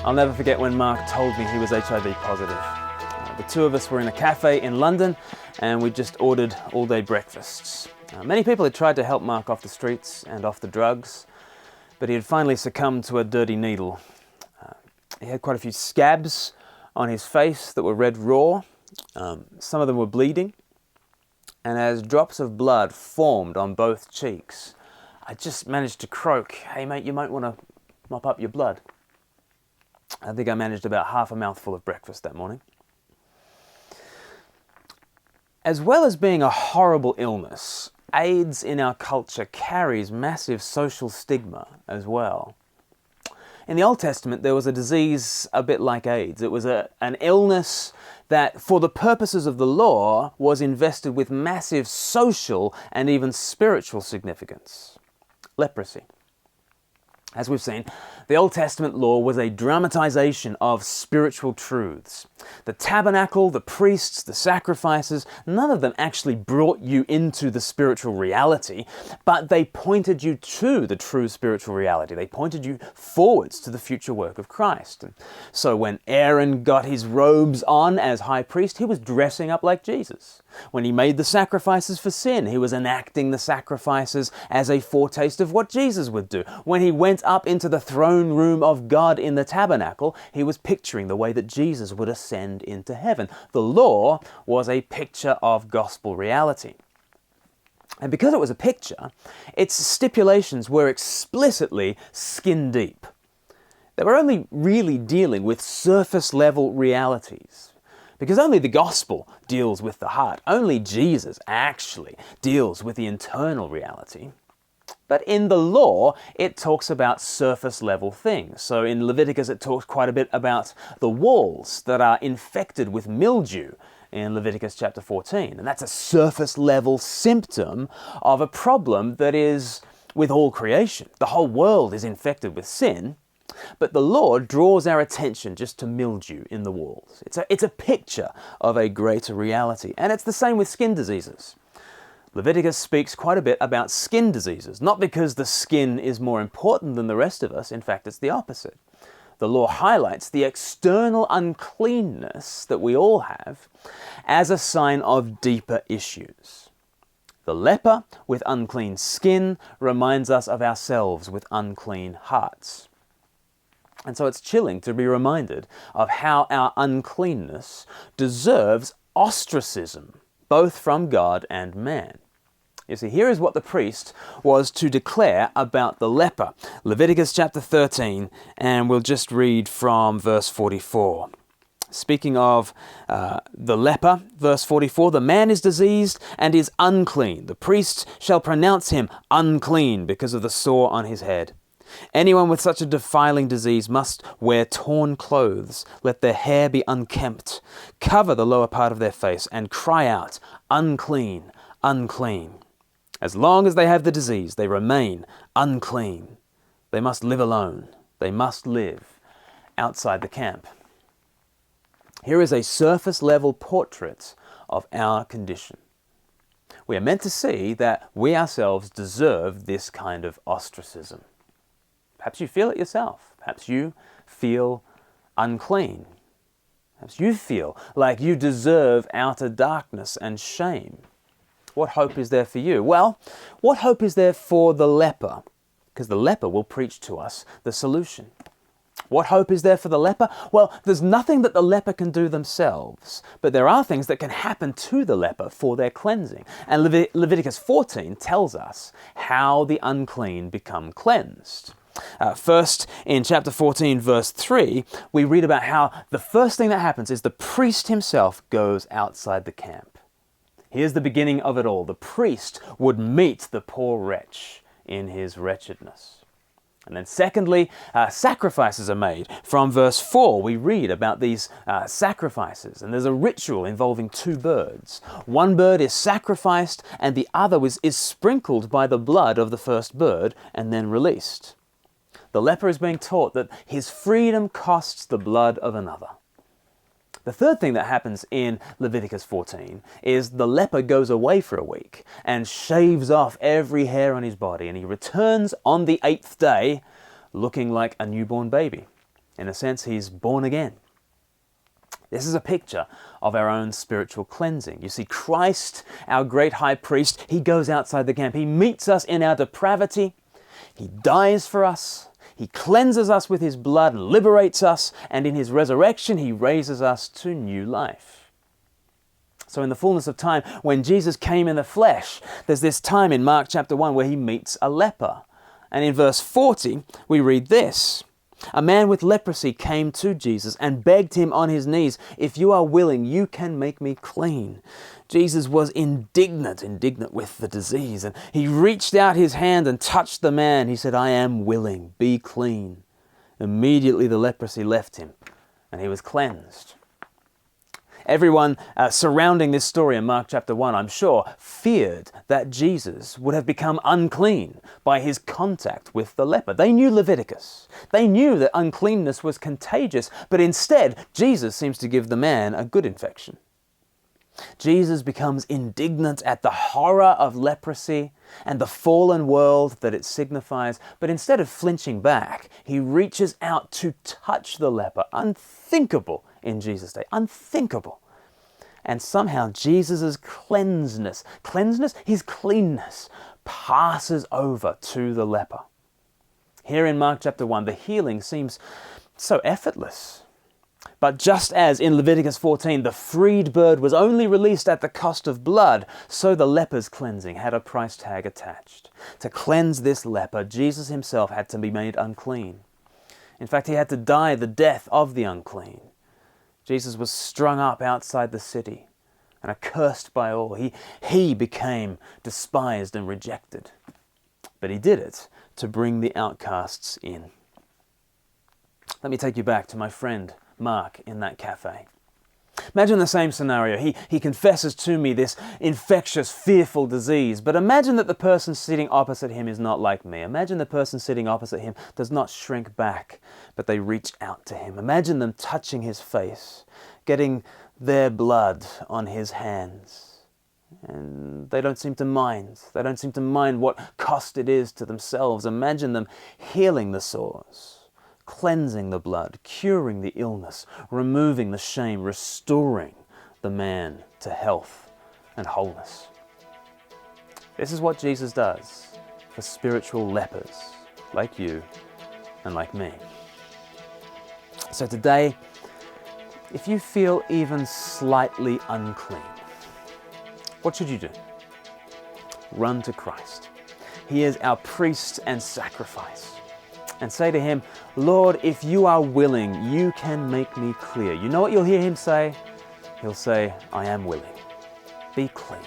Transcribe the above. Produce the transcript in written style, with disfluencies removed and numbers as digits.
I'll never forget when Mark told me he was HIV positive. The two of us were in a cafe in London and we just ordered all-day breakfasts. Many people had tried to help Mark off the streets and off the drugs, but he had finally succumbed to a dirty needle. He had quite a few scabs on his face that were red raw. Some of them were bleeding, and as drops of blood formed on both cheeks, I just managed to croak, "Hey mate, you might want to mop up your blood." I think I managed about half a mouthful of breakfast that morning. As well as being a horrible illness, AIDS in our culture carries massive social stigma as well. In the Old Testament, there was a disease a bit like AIDS. It was an illness that, for the purposes of the law, was invested with massive social and even spiritual significance. Leprosy. As we've seen, the Old Testament law was a dramatization of spiritual truths. The tabernacle, the priests, the sacrifices, none of them actually brought you into the spiritual reality, but they pointed you to the true spiritual reality. They pointed you forwards to the future work of Christ. And so when Aaron got his robes on as high priest, he was dressing up like Jesus. When he made the sacrifices for sin, he was enacting the sacrifices as a foretaste of what Jesus would do. When he went up into the throne room of God in the tabernacle, he was picturing the way that Jesus would ascend into heaven. The law was a picture of gospel reality. And because it was a picture, its stipulations were explicitly skin deep. They were only really dealing with surface level realities. Because only the gospel deals with the heart. Only Jesus actually deals with the internal reality. But in the law, it talks about surface level things. So in Leviticus, it talks quite a bit about the walls that are infected with mildew in Leviticus chapter 14. And that's a surface level symptom of a problem that is with all creation. The whole world is infected with sin. But the law draws our attention just to mildew in the walls. It's a picture of a greater reality. And it's the same with skin diseases. Leviticus speaks quite a bit about skin diseases, not because the skin is more important than the rest of us. In fact, it's the opposite. The law highlights the external uncleanness that we all have as a sign of deeper issues. The leper with unclean skin reminds us of ourselves with unclean hearts. And so it's chilling to be reminded of how our uncleanness deserves ostracism, both from God and man. You see, here is what the priest was to declare about the leper. Leviticus chapter 13, and we'll just read from verse 44. Speaking of the leper, verse 44, "The man is diseased and is unclean. The priest shall pronounce him unclean because of the sore on his head. Anyone with such a defiling disease must wear torn clothes. Let their hair be unkempt. Cover the lower part of their face and cry out, 'Unclean, unclean.' As long as they have the disease, they remain unclean. They must live alone. They must live outside the camp." Here is a surface level portrait of our condition. We are meant to see that we ourselves deserve this kind of ostracism. Perhaps you feel it yourself. Perhaps you feel unclean. Perhaps you feel like you deserve outer darkness and shame. What hope is there for you? Well, what hope is there for the leper? Because the leper will preach to us the solution. What hope is there for the leper? Well, there's nothing that the leper can do themselves, but there are things that can happen to the leper for their cleansing. And Leviticus 14 tells us how the unclean become cleansed. First, in chapter 14, verse 3, we read about how the first thing that happens is the priest himself goes outside the camp. Here's the beginning of it all. The priest would meet the poor wretch in his wretchedness. And then secondly, sacrifices are made. From verse 4, we read about these sacrifices, and there's a ritual involving two birds. One bird is sacrificed, and the other is sprinkled by the blood of the first bird, and then released. The leper is being taught that his freedom costs the blood of another. The third thing that happens in Leviticus 14 is the leper goes away for a week and shaves off every hair on his body, and he returns on the 8th day looking like a newborn baby. In a sense, he's born again. This is a picture of our own spiritual cleansing. You see, Christ, our great high priest, he goes outside the camp. He meets us in our depravity. He dies for us. He cleanses us with his blood and liberates us. And in his resurrection, he raises us to new life. So in the fullness of time, when Jesus came in the flesh, there's this time in Mark chapter 1 where he meets a leper. And in verse 40, we read this. A man with leprosy came to Jesus and begged him on his knees, "If you are willing, you can make me clean." Jesus was indignant with the disease, and he reached out his hand and touched the man. He said, "I am willing, be clean." Immediately the leprosy left him, and he was cleansed. Everyone surrounding this story in Mark chapter 1, I'm sure, feared that Jesus would have become unclean by his contact with the leper. They knew Leviticus. They knew that uncleanness was contagious, but instead, Jesus seems to give the man a good infection. Jesus becomes indignant at the horror of leprosy and the fallen world that it signifies, but instead of flinching back, he reaches out to touch the leper. Unthinkable in Jesus' day, unthinkable. And somehow Jesus' cleanness, his cleanness, passes over to the leper. Here in Mark chapter 1, the healing seems so effortless. But just as in Leviticus 14, the freed bird was only released at the cost of blood, so the leper's cleansing had a price tag attached. To cleanse this leper, Jesus himself had to be made unclean. In fact, he had to die the death of the unclean. Jesus was strung up outside the city and accursed by all. He became despised and rejected. But he did it to bring the outcasts in. Let me take you back to my friend Mark in that cafe. Imagine the same scenario. He confesses to me this infectious, fearful disease, but imagine that the person sitting opposite him is not like me. Imagine the person sitting opposite him does not shrink back, but they reach out to him. Imagine them touching his face, getting their blood on his hands. And they don't seem to mind. They don't seem to mind what cost it is to themselves. Imagine them healing the sores, cleansing the blood, curing the illness, removing the shame, restoring the man to health and wholeness. This is what Jesus does for spiritual lepers like you and like me. So today, if you feel even slightly unclean, what should you do? Run to Christ. He is our priest and sacrifice. And say to him, "Lord, if you are willing, you can make me clear." You know what you'll hear him say? He'll say, "I am willing. Be clean."